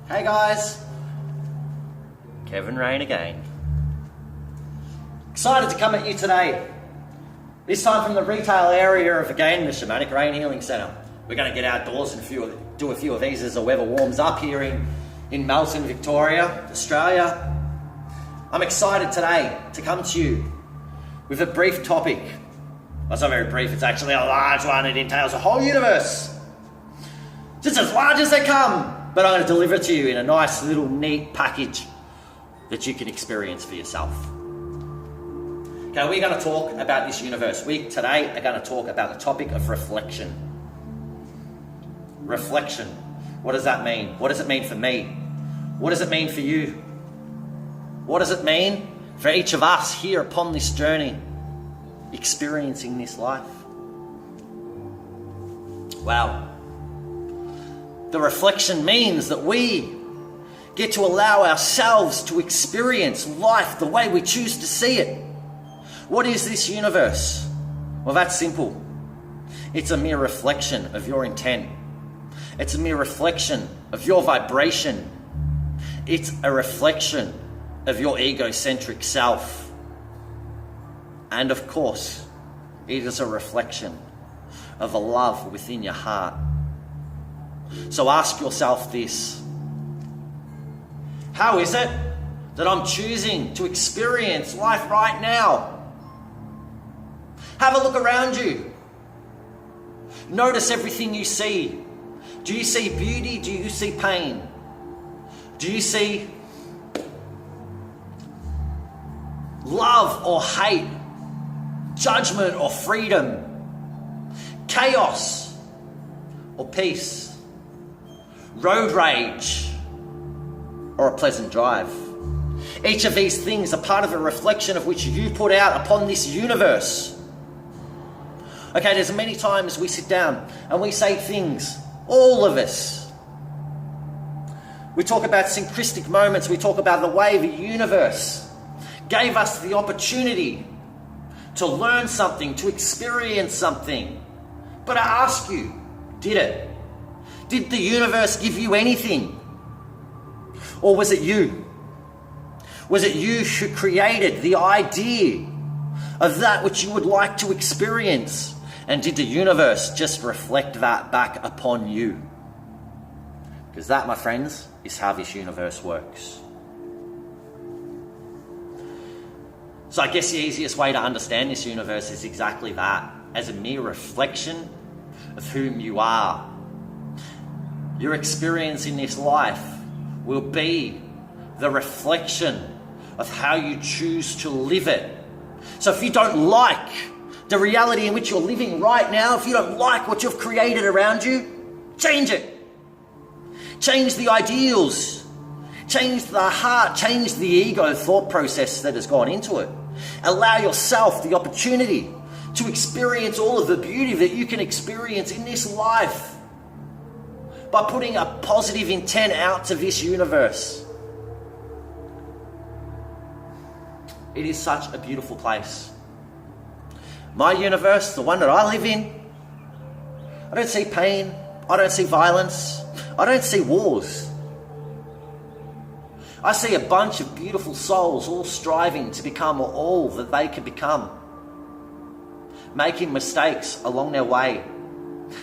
Hey guys, Kevin Rain again. Excited to come at you today. This time from the retail area of again the Shamanic Rain Healing Centre. We're going to get outdoors and do a few of these as the weather warms up here in Melton, Victoria, Australia. I'm excited today to come to you with a brief topic. Well, it's not very brief, it's actually a large one. It entails a whole universe. Just as large as they come. But I'm going to deliver it to you in a nice little neat package that you can experience for yourself. Okay, we're going to talk about this universe. We today are going to talk about the topic of reflection. Reflection. What does that mean? What does it mean for me? What does it mean for you? What does it mean for each of us here upon this journey, experiencing this life? Wow. The reflection means that we get to allow ourselves to experience life the way we choose to see it. What is this universe? Well, that's simple. It's a mere reflection of your intent. It's a mere reflection of your vibration. It's a reflection of your egocentric self. And of course, it is a reflection of a love within your heart. So ask yourself this: how is it that I'm choosing to experience life right now? Have a look around you. Notice everything you see. Do you see beauty? Do you see pain? Do you see love or hate? Judgment or freedom? Chaos or peace? Road rage or a pleasant drive? Each of these things are part of a reflection of which you put out upon this universe. Okay, there's many times we sit down and we say things, all of us. We talk about synchristic moments, we talk about the way the universe gave us the opportunity to learn something, to experience something. But I ask you, did it? Did the universe give you anything? Or was it you? Was it you who created the idea of that which you would like to experience? And did the universe just reflect that back upon you? Because that, my friends, is how this universe works. So I guess the easiest way to understand this universe is exactly that, as a mere reflection of whom you are. Your experience in this life will be the reflection of how you choose to live it. So if you don't like the reality in which you're living right now, if you don't like what you've created around you, change it. Change the ideals. Change the heart. Change the ego thought process that has gone into it. Allow yourself the opportunity to experience all of the beauty that you can experience in this life by putting a positive intent out to this universe. It is such a beautiful place. My universe, the one that I live in, I don't see pain, I don't see violence, I don't see wars. I see a bunch of beautiful souls all striving to become all that they can become, making mistakes along their way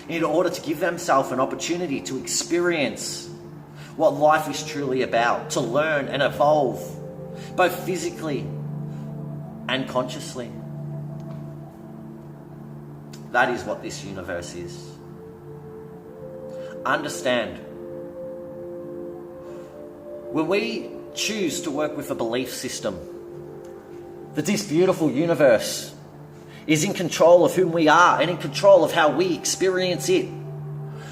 in order to give themselves an opportunity to experience what life is truly about, to learn and evolve, both physically and consciously. That is what this universe is. Understand, when we choose to work with a belief system that this beautiful universe is in control of whom we are and in control of how we experience it,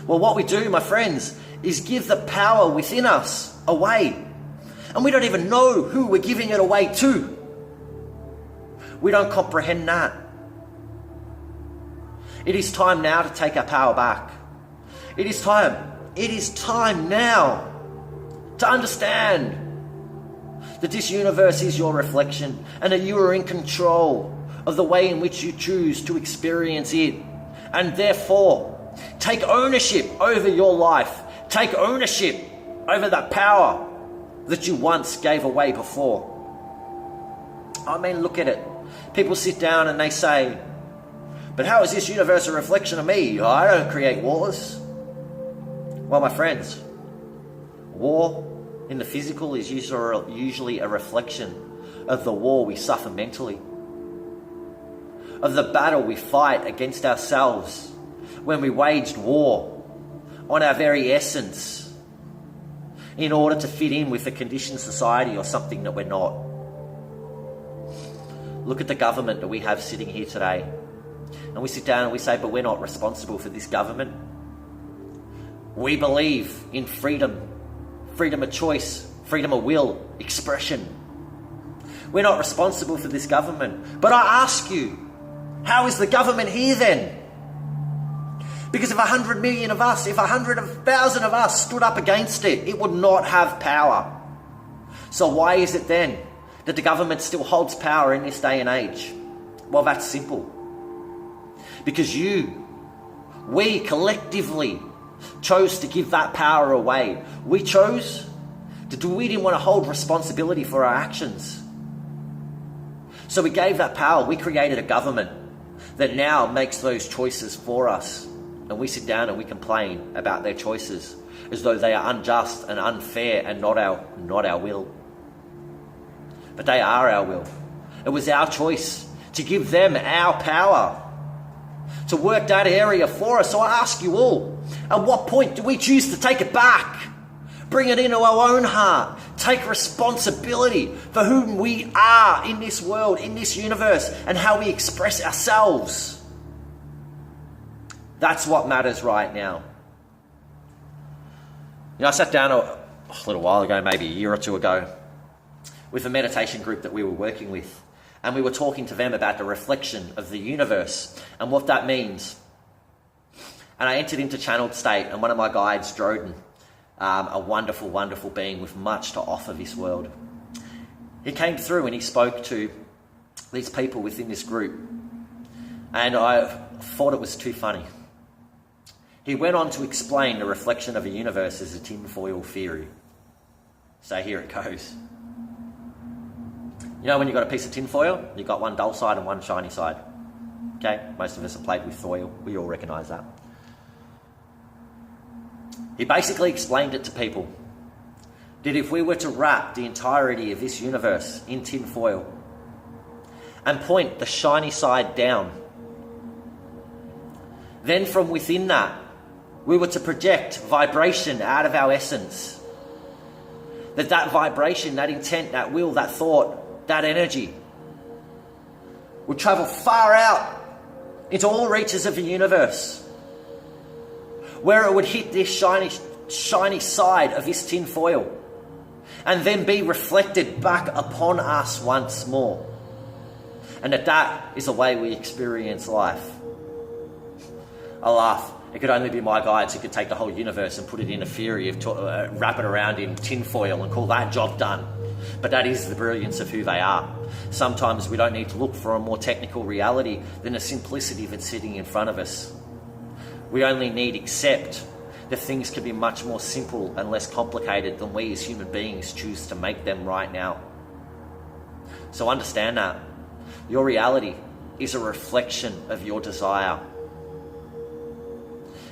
well, what we do, my friends, is give the power within us away. And we don't even know who we're giving it away to. We don't comprehend that. It is time now to take our power back. It is time. It is time now to understand that this universe is your reflection and that you are in control of the way in which you choose to experience it. And therefore, take ownership over your life. Take ownership over that power that you once gave away before. I mean, look at it. People sit down and they say, but how is this universe a reflection of me? I don't create wars. Well, my friends, war in the physical is usually a reflection of the war we suffer mentally, of the battle we fight against ourselves when we waged war on our very essence in order to fit in with a conditioned society or something that we're not. Look at the government that we have sitting here today. And we sit down and we say, but we're not responsible for this government. We believe in freedom, freedom of choice, freedom of will, expression. We're not responsible for this government. But I ask you, how is the government here then? Because if 100 million of us, if 100,000 of us stood up against it, it would not have power. So why is it then that the government still holds power in this day and age? Well, that's simple. Because we collectively chose to give that power away. We didn't want to hold responsibility for our actions. So we gave that power. We created a government that now makes those choices for us. And we sit down and we complain about their choices as though they are unjust and unfair and not our will. But they are our will. It was our choice to give them our power, to work that area for us. So I ask you all, at what point do we choose to take it back? Bring it into our own heart. Take responsibility for whom we are in this world, in this universe, and how we express ourselves. That's what matters right now. I sat down a little while ago, maybe a year or two ago, with a meditation group that we were working with. And we were talking to them about the reflection of the universe and what that means. And I entered into channeled state, and one of my guides, Droden, a wonderful, wonderful being with much to offer this world, he came through and he spoke to these people within this group. And I thought it was too funny. He went on to explain the reflection of a universe as a tinfoil theory. So here it goes. You know when you've got a piece of tinfoil, you've got one dull side and one shiny side. Okay, most of us have played with foil. We all recognise that. He basically explained it to people that if we were to wrap the entirety of this universe in tinfoil and point the shiny side down, then from within that, we were to project vibration out of our essence. That vibration, that intent, that will, that thought, that energy would travel far out into all reaches of the universe, where it would hit this shiny side of this tin foil and then be reflected back upon us once more. And that is the way we experience life. I laugh. It could only be my guides who could take the whole universe and put it in a theory of wrap it around in tinfoil and call that job done. But that is the brilliance of who they are. Sometimes we don't need to look for a more technical reality than the simplicity that's sitting in front of us. We only need accept that things can be much more simple and less complicated than we as human beings choose to make them right now. So understand that. Your reality is a reflection of your desire.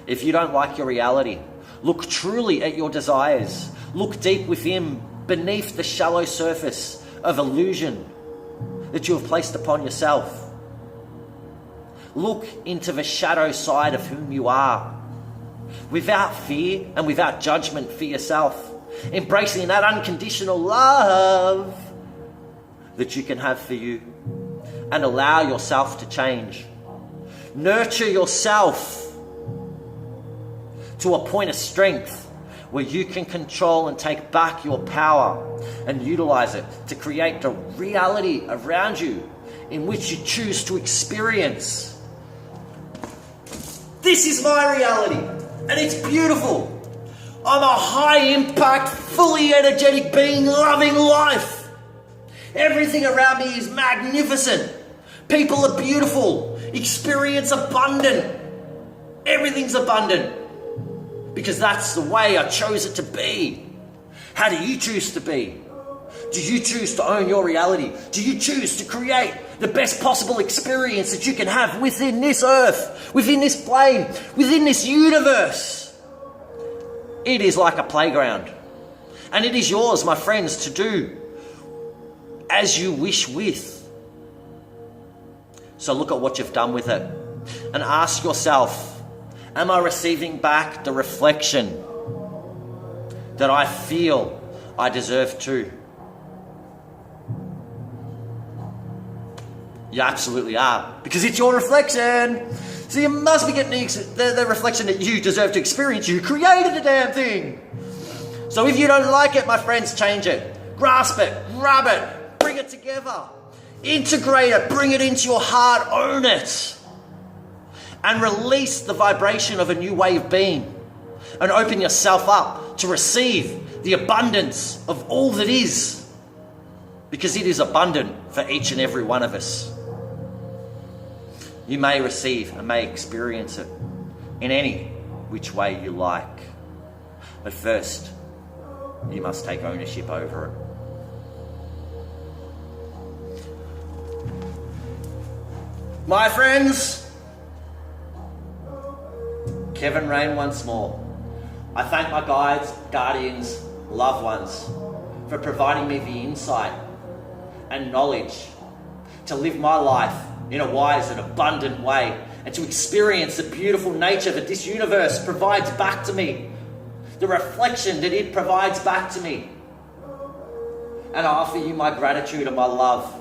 If you don't like your reality, look truly at your desires. Look deep within, beneath the shallow surface of illusion that you have placed upon yourself. Look into the shadow side of whom you are, without fear and without judgment for yourself, embracing that unconditional love that you can have for you, and allow yourself to change. Nurture yourself to a point of strength where you can control and take back your power and utilize it to create the reality around you in which you choose to experience. This is my reality, and it's beautiful. I'm a high-impact, fully energetic being loving life. Everything around me is magnificent. People are beautiful. Experience abundant. Everything's abundant. Because that's the way I chose it to be. How do you choose to be? Do you choose to own your reality? Do you choose to create the best possible experience that you can have within this earth, within this plane, within this universe? It is like a playground. And it is yours, my friends, to do as you wish with. So look at what you've done with it and ask yourself, am I receiving back the reflection that I feel I deserve to? You absolutely are, because it's your reflection. So you must be getting the reflection that you deserve to experience. You created the damn thing. So if you don't like it, my friends, change it. Grasp it, grab it, bring it together. Integrate it, bring it into your heart, own it. And release the vibration of a new way of being. And open yourself up to receive the abundance of all that is. Because it is abundant for each and every one of us. You may receive and may experience it in any which way you like. But first, you must take ownership over it. My friends, Kevin Rain once more. I thank my guides, guardians, loved ones for providing me the insight and knowledge to live my life in a wise and abundant way, and to experience the beautiful nature that this universe provides back to me, the reflection that it provides back to me. And I offer you my gratitude and my love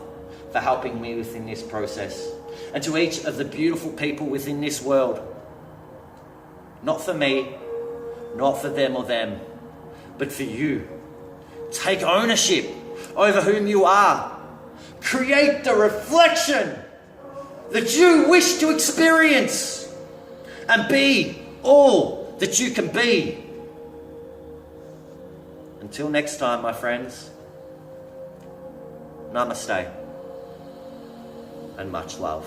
for helping me within this process. And to each of the beautiful people within this world, not for me, not for them or them, but for you. Take ownership over whom you are. Create the reflection that you wish to experience, and be all that you can be. Until next time, my friends, namaste and much love.